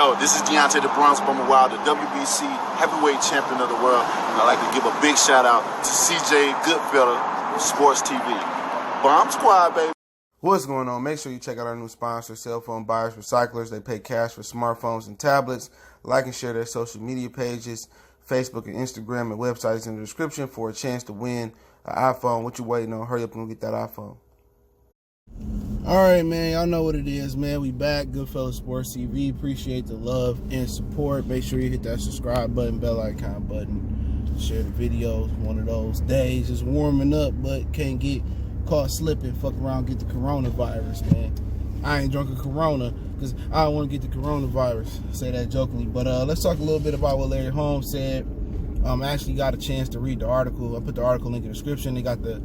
Yo, this is Deontay the Bronx Bomber Wild, the WBC heavyweight champion of the world. And I'd like to give a big shout out to CJ Goodfellow of Sports TV. Bomb Squad, baby. What's going on? Make sure you check out our new sponsor, Cell Phone Buyers Recyclers. They pay cash for smartphones and tablets. Like and share their social media pages, Facebook and Instagram, and websites in the description for a chance to win an iPhone. What you waiting on? Hurry up and go get that iPhone. All right, man. Y'all know what it is, man. We back. Goodfellow Sports TV. Appreciate the love and support. Make sure you hit that subscribe button, bell icon button. Share the videos. One of those days. It's warming up, but can't get caught slipping. Fuck around, get the coronavirus, man. I ain't drunk a Corona because I don't want to get the coronavirus. I say that jokingly. But let's talk a little bit about what Larry Holmes said. I actually got a chance to read the article. I put the article link in the description. They got the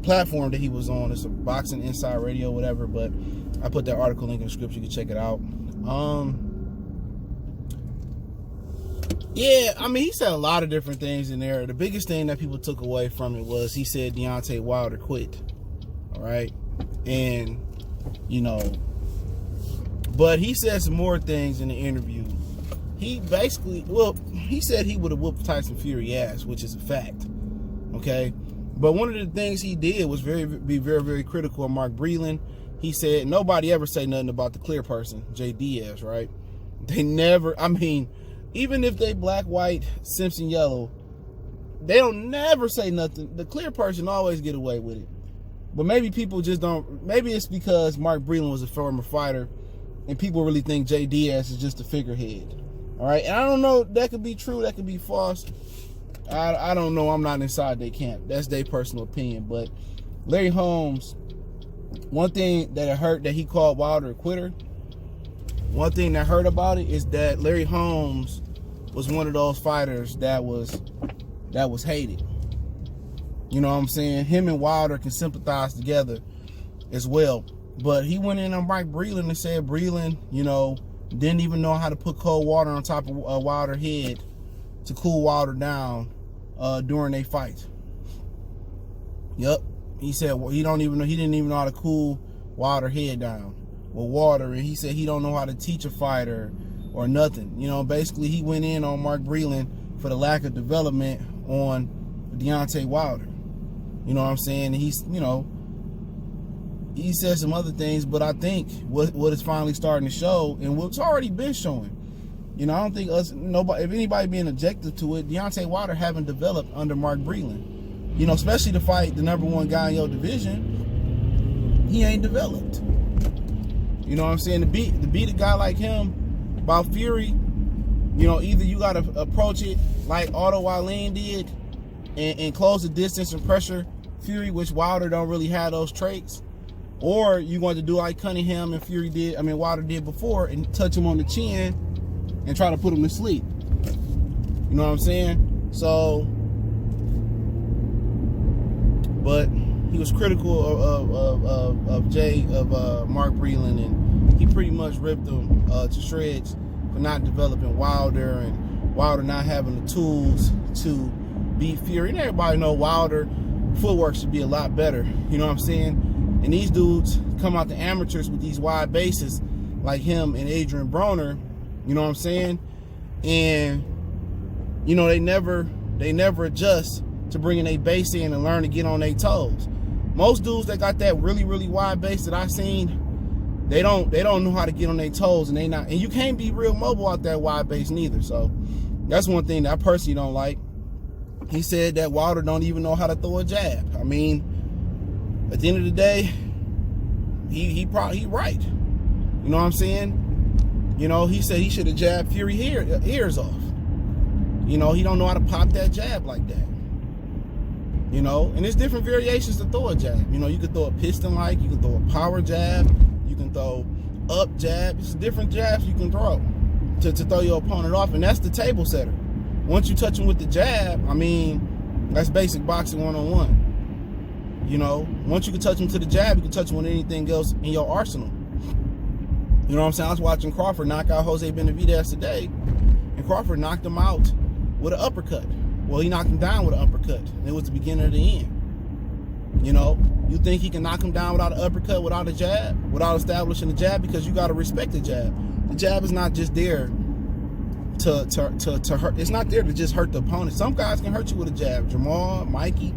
platform that he was on. It's a Boxing Inside Radio, whatever, but I put that article link in the description. You can check it out. Yeah, I mean, he said a lot of different things in there. The biggest thing that people took away from it was he said Deontay Wilder quit. All right. And, you know, but he said some more things in the interview. He basically, well, he said he would have whooped Tyson Fury ass, which is a fact. Okay. But one of the things he did was be very critical of Mark Breland. He said nobody ever say nothing about the clear person, J. Diaz, right? They never, I mean, even if they black, white, Simpson yellow, they don't never say nothing. The clear person always get away with it. But maybe people just don't, maybe it's because Mark Breland was a former fighter and people really think J. Diaz is just a figurehead. All right, and I don't know, that could be true, that could be false. I don't know. I'm not inside their camp. That's their personal opinion. But Larry Holmes, one thing that it hurt that he called Wilder a quitter, one thing that hurt about it is that Larry Holmes was one of those fighters that was hated. You know what I'm saying? Him and Wilder can sympathize together as well. But he went in on Mike Breland and said Breland, you know, didn't even know how to put cold water on top of Wilder's head to cool Wilder down during a fight. Yep. He said he didn't even know how to cool Wilder's head down with water, and he said he don't know how to teach a fighter or nothing. You know, basically he went in on Mark Breland for the lack of development on Deontay Wilder. You know what I'm saying? He's, you know, he said some other things, but I think what is finally starting to show, and what's already been showing, you know, I don't think nobody, if anybody being objective to it, Deontay Wilder haven't developed under Mark Breland. You know, especially to fight the #1 guy in your division, he ain't developed. You know what I'm saying? To beat a guy like him, about Fury, you know, either you got to approach it like Otto Wallin did and close the distance and pressure Fury, which Wilder don't really have those traits, or you want to do like Cunningham and Wilder did before and touch him on the chin and try to put him to sleep. You know what I'm saying? So, but he was critical of Mark Breland, and he pretty much ripped him to shreds for not developing Wilder, and Wilder not having the tools to beat Fury. And everybody know Wilder footwork should be a lot better. You know what I'm saying? And these dudes come out the amateurs with these wide bases like him and Adrian Broner. You know what I'm saying? And, you know, they never adjust to bringing a base in and learn to get on their toes. Most dudes that got that really wide base that I've seen, they don't know how to get on their toes, and you can't be real mobile out that wide base neither. So that's one thing that I personally don't like. He said that Wilder don't even know how to throw a jab. I mean, at the end of the day, he right. You know what I'm saying? You know, he said he should have jabbed Fury ears off. You know, he don't know how to pop that jab like that. You know, and there's different variations to throw a jab. You know, you can throw a piston-like, you can throw a power jab, you can throw up jab. It's different jabs you can throw to throw your opponent off, and that's the table setter. Once you touch him with the jab, I mean, that's basic boxing 101. You know, once you can touch him to the jab, you can touch him with anything else in your arsenal. You know what I'm saying? I was watching Crawford knock out Jose Benavidez today, and Crawford knocked him out with an uppercut. Well, he knocked him down with an uppercut. It was the beginning of the end. You know, you think he can knock him down without an uppercut, without a jab, without establishing a jab, because you got to respect the jab. The jab is not just there to hurt. It's not there to just hurt the opponent. Some guys can hurt you with a jab, Jamal, Mikey,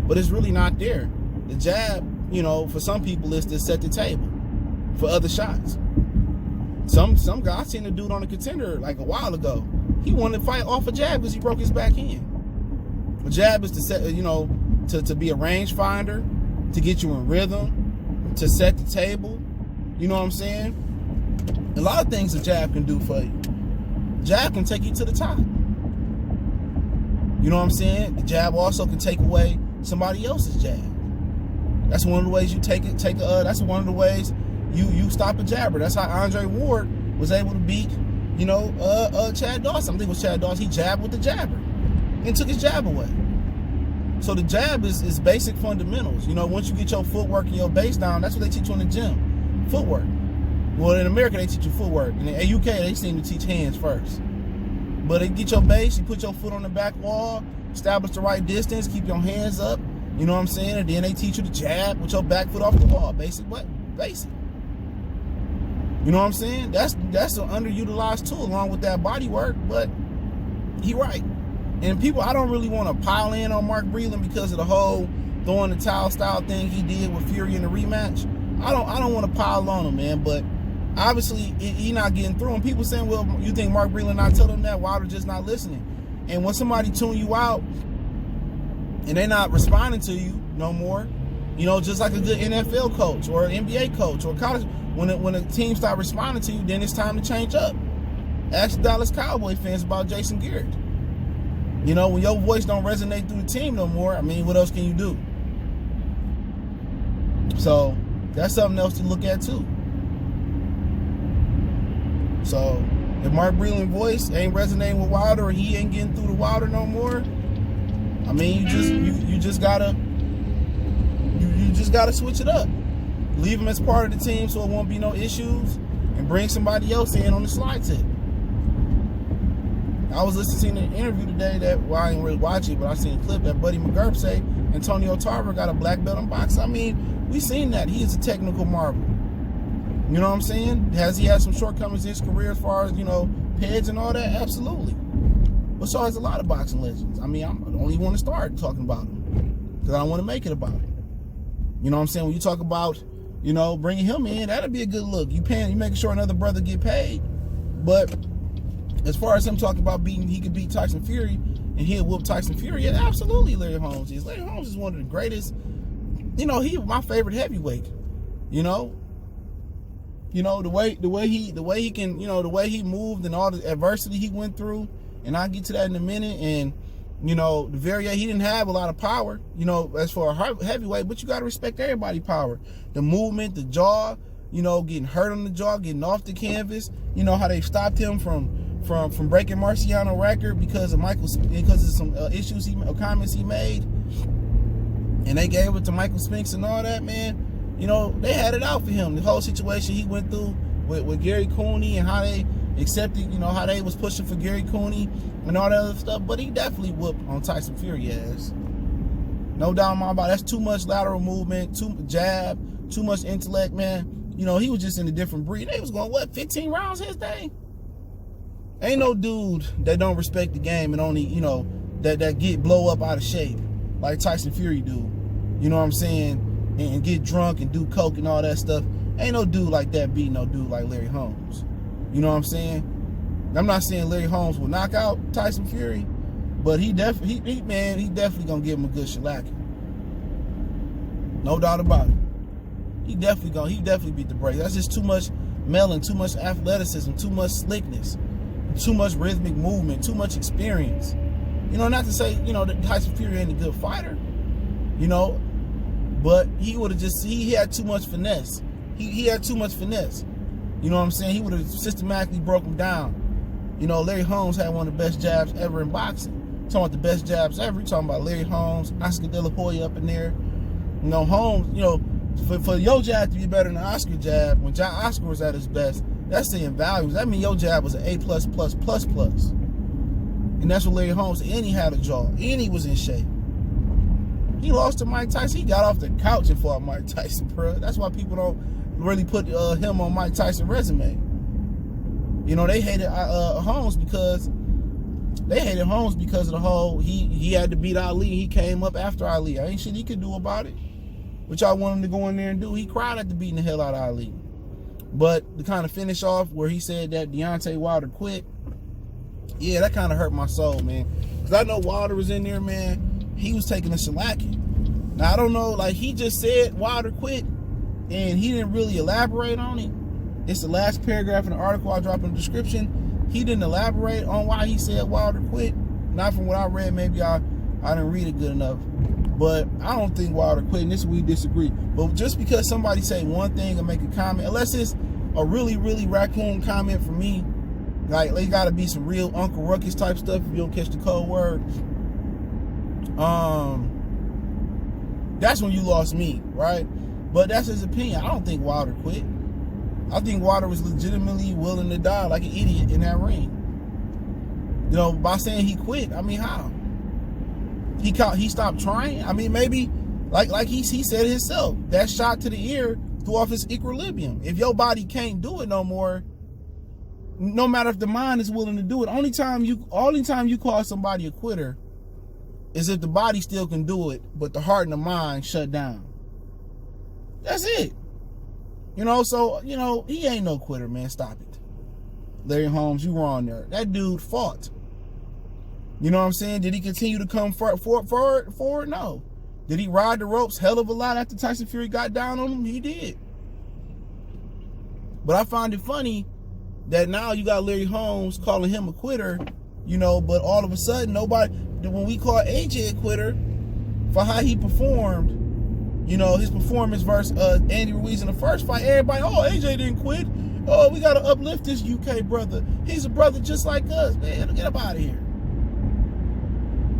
but it's really not there. The jab, you know, for some people is to set the table for other shots. Some guys seen a dude on a contender like a while ago. He wanted to fight off a jab because he broke his backhand. A jab is to set, you know, to be a range finder, to get you in rhythm, to set the table. You know what I'm saying? A lot of things a jab can do for you. Jab can take you to the top. You know what I'm saying? The jab also can take away somebody else's jab. That's one of the ways you that's one of the ways you stop a jabber. That's how Andre Ward was able to beat, you know, Chad Dawson. I think it was Chad Dawson. He jabbed with the jabber and took his jab away. So the jab is basic fundamentals. You know, once you get your footwork and your base down, that's what they teach you in the gym. Footwork. Well, in America, they teach you footwork. In the UK, they seem to teach hands first. But they get your base, you put your foot on the back wall, establish the right distance, keep your hands up. You know what I'm saying? And then they teach you to jab with your back foot off the wall. Basic what? Basic. You know what I'm saying? That's an underutilized tool along with that body work, but he right. And people, I don't really want to pile in on Mark Breland because of the whole throwing the towel style thing he did with Fury in the rematch. I don't want to pile on him, man, but obviously he not getting through. And people saying, well, you think Mark Breland not telling them that? Wilder just not listening. And when somebody tune you out and they not responding to you no more, you know, just like a good NFL coach or an NBA coach or college, when a team start responding to you, then it's time to change up. Ask Dallas Cowboy fans about Jason Garrett. You know, when your voice don't resonate through the team no more, I mean, what else can you do? So that's something else to look at too. So if Mark Breland's voice ain't resonating with Wilder or he ain't getting through to Wilder no more, I mean, you just gotta switch it up. Leave him as part of the team so it won't be no issues, and bring somebody else in on the slide tip. I was listening to an interview today that, well, I didn't really watch it, but I seen a clip that Buddy McGurk say Antonio Tarver got a black belt in boxing. I mean, we seen that. He is a technical marvel. You know what I'm saying? Has he had some shortcomings in his career as far as, you know, pads and all that? Absolutely. But so has a lot of boxing legends. I mean, I don't even want to start talking about him because I don't want to make it about it. You know what I'm saying? When you talk about, you know, bringing him in, that'd be a good look. You making sure another brother get paid. But as far as him talking about he could beat Tyson Fury and he'll whoop Tyson Fury, yeah, absolutely Larry Holmes is. Larry Holmes is one of the greatest. You know, he was my favorite heavyweight. You know, the way he can, you know, the way he moved and all the adversity he went through, and I'll get to that in a minute. And you know, he didn't have a lot of power, you know, as for a heavyweight, but you got to respect everybody's power. The movement, the jaw, you know, getting hurt on the jaw, getting off the canvas. You know how they stopped him from breaking Marciano record because of some issues comments he made, and they gave it to Michael Spinks and all that, man. You know, they had it out for him. The whole situation he went through with Gary Cooney and how they accepted, you know, how they was pushing for Gary Cooney and all that other stuff. But he definitely whooped on Tyson Fury ass. No doubt in my mind. That's too much lateral movement, too jab, too much intellect, man. You know, he was just in a different breed. They was going, 15 rounds his day? Ain't no dude that don't respect the game and only, you know, that get blow up out of shape like Tyson Fury do. You know what I'm saying? And get drunk and do coke and all that stuff. Ain't no dude like that beat no dude like Larry Holmes. You know what I'm saying? I'm not saying Larry Holmes will knock out Tyson Fury, but he definitely gonna give him a good shellacking. No doubt about it. He definitely beat the brakes. That's just too much melon, too much athleticism, too much slickness, too much rhythmic movement, too much experience. You know, not to say, you know, that Tyson Fury ain't a good fighter, you know, but he had too much finesse. He had too much finesse. You know what I'm saying? He would have systematically broke him down. You know, Larry Holmes had one of the best jabs ever in boxing. Talking about the best jabs ever. You're talking about Larry Holmes, Oscar De La Hoya up in there. You know, Holmes, you know, for your jab to be better than the Oscar jab, when Oscar was at his best, that's saying values. That means your jab was an A+++++. And that's what Larry Holmes, and he had a jaw, and he was in shape. He lost to Mike Tyson. He got off the couch and fought Mike Tyson, bro. That's why people don't really put him on Mike Tyson's resume. They hated Holmes because of the whole he had to beat Ali. He came up after Ali. Ain't shit he could do about it. Which I want him to go in there and do. He cried after beating the hell out of Ali. But to kind of finish off where he said that Deontay Wilder quit, yeah, that kind of hurt my soul, man. Because I know Wilder was in there, man. He was taking a shellacking. Now, I don't know, like, he just said Wilder quit, and he didn't really elaborate on it. It's the last paragraph in the article I dropped in the description. He didn't elaborate on why he said Wilder quit. Not from what I read. Maybe I didn't read it good enough. But I don't think Wilder quit, and this we disagree. But just because somebody say one thing and make a comment, unless it's a really, really raccoon comment for me, like they gotta be some real Uncle Ruckus type stuff if you don't catch the code word. That's when you lost me, right? But that's his opinion. I don't think Wilder quit. I think Wilder was legitimately willing to die like an idiot in that ring. By saying he quit, I mean, how? He stopped trying? I mean, maybe, like he said himself, that shot to the ear threw off his equilibrium. If your body can't do it no more, no matter if the mind is willing to do it, only time you call somebody a quitter is if the body still can do it, but the heart and the mind shut down. That's it. So, he ain't no quitter, man. Stop it. Larry Holmes, you wrong there. That dude fought. You know what I'm saying? Did he continue to come forward? No. Did he ride the ropes hell of a lot after Tyson Fury got down on him? He did. But I find it funny that now you got Larry Holmes calling him a quitter, but all of a sudden when we call AJ a quitter for how he performed, his performance versus Andy Ruiz in the first fight, everybody, AJ didn't quit. Oh, we got to uplift this UK brother. He's a brother just like us. Man, get up out of here.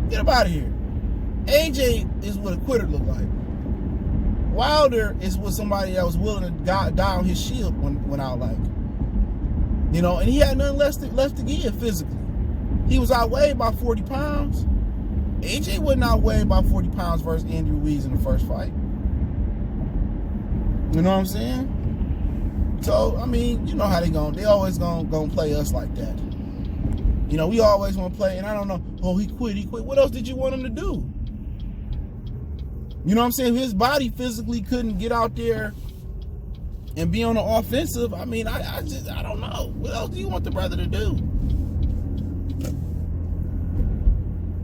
Get up out of here. AJ is what a quitter look like. Wilder is what somebody that was willing to die on his shield went out like. And he had nothing left to give physically. He was outweighed by 40 pounds. AJ wasn't outweighed by 40 pounds versus Andy Ruiz in the first fight. You know what I'm saying? So, I mean, you know how they always gonna play us like that. We always want to play, and I don't know, he quit. What else did you want him to do? You know what I'm saying? If his body physically couldn't get out there and be on the offensive, I mean, I don't know. What else do you want the brother to do?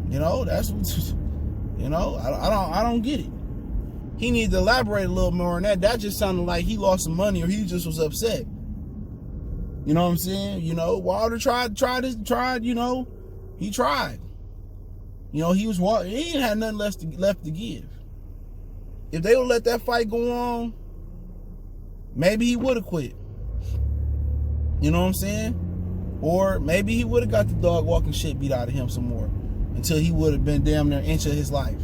That's what, I don't get it. He needs to elaborate a little more on that. That just sounded like he lost some money or he just was upset. You know what I'm saying? Wilder tried, he tried. He ain't had nothing left to give. If they would let that fight go on, maybe he would have quit. You know what I'm saying? Or maybe he would have got the dog walking shit beat out of him some more until he would have been damn near an inch of his life.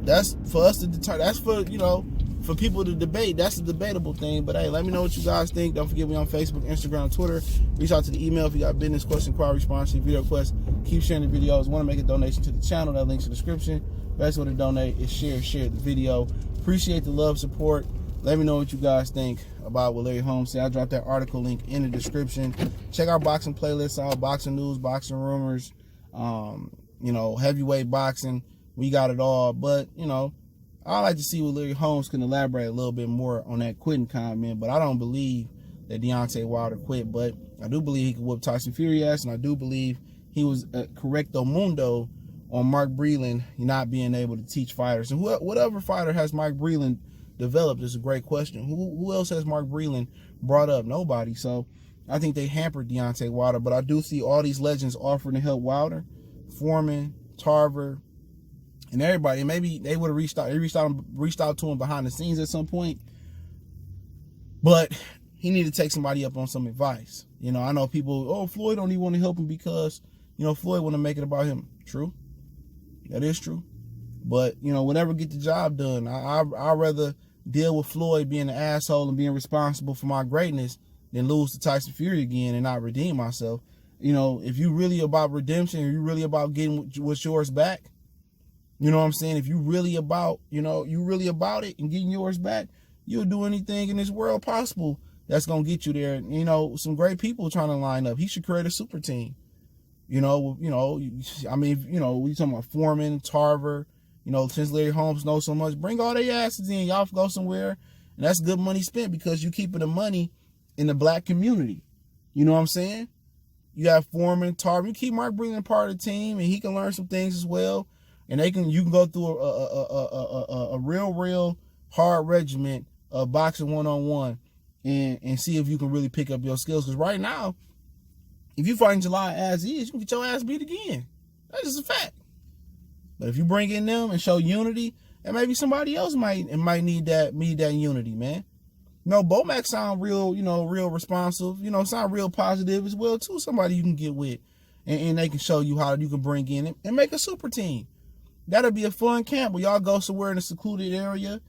That's for us to determine. That's for people to debate. That's a debatable thing. But hey, let me know what you guys think. Don't forget me on Facebook, Instagram, Twitter. Reach out to the email if you got business, question, inquiry, response, video requests. Keep sharing the videos. Want to make a donation to the channel? That link's in the description. Best way to donate is share the video. Appreciate the love, support. Let me know what you guys think about what Larry Holmes said. I dropped that article link in the description. Check our boxing playlists out, boxing news, boxing rumors, heavyweight boxing. We got it all. But, I like to see what Larry Holmes can elaborate a little bit more on that quitting comment. But I don't believe that Deontay Wilder quit. But I do believe he could whoop Tyson Fury ass. And I do believe he was correcto mundo on Mark Breland not being able to teach fighters. And whatever fighter has Mark Breland developed is a great question. Who else has Mark Breland brought up? Nobody. So I think they hampered Deontay Wilder. But I do see all these legends offering to help Wilder. Foreman, Tarver, and everybody. Maybe they would have reached out to him behind the scenes at some point. But he needed to take somebody up on some advice. I know people, Floyd don't even want to help him because, Floyd want to make it about him. True. That is true. But, whatever get the job done. I'd rather deal with Floyd being an asshole and being responsible for my greatness than lose to Tyson Fury again and not redeem myself. If you really about redemption, if you really about getting what's yours back, you know what I'm saying? If you really about, you really about it and getting yours back, you'll do anything in this world possible that's gonna get you there. You know, some great people trying to line up. He should create a super team. I mean, we talking about Foreman, Tarver. Since Larry Holmes knows so much, bring all their asses in. Y'all go somewhere, and that's good money spent because you keeping the money in the black community. You know what I'm saying? You have Foreman, Tarver. You keep Mark Breland part of the team, and he can learn some things as well. And you can go through a real hard regiment of boxing 1-on-1 and see if you can really pick up your skills. Because right now, if you fight in July as is, you can get your ass beat again. That's just a fact. But if you bring in them and show unity, and maybe somebody else might need that unity, man. Bomac sound real, real responsive. Sound real positive as well too. Somebody you can get with, and they can show you how you can bring in and make a super team. That'll be a fun camp where y'all go somewhere in a secluded area.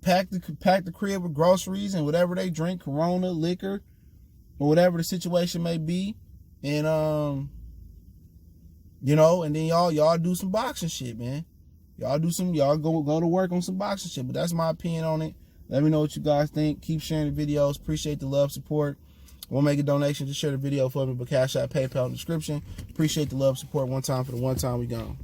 Pack the crib with groceries and whatever they drink, Corona, liquor, or whatever the situation may be, and and then y'all do some boxing shit, man. Y'all go to work on some boxing shit. But that's my opinion on it. Let me know what you guys think. Keep sharing the videos. Appreciate the love, support. We'll make a donation to share the video for me, but Cash App, PayPal in the description. Appreciate the love, support. One time for the one time we gone.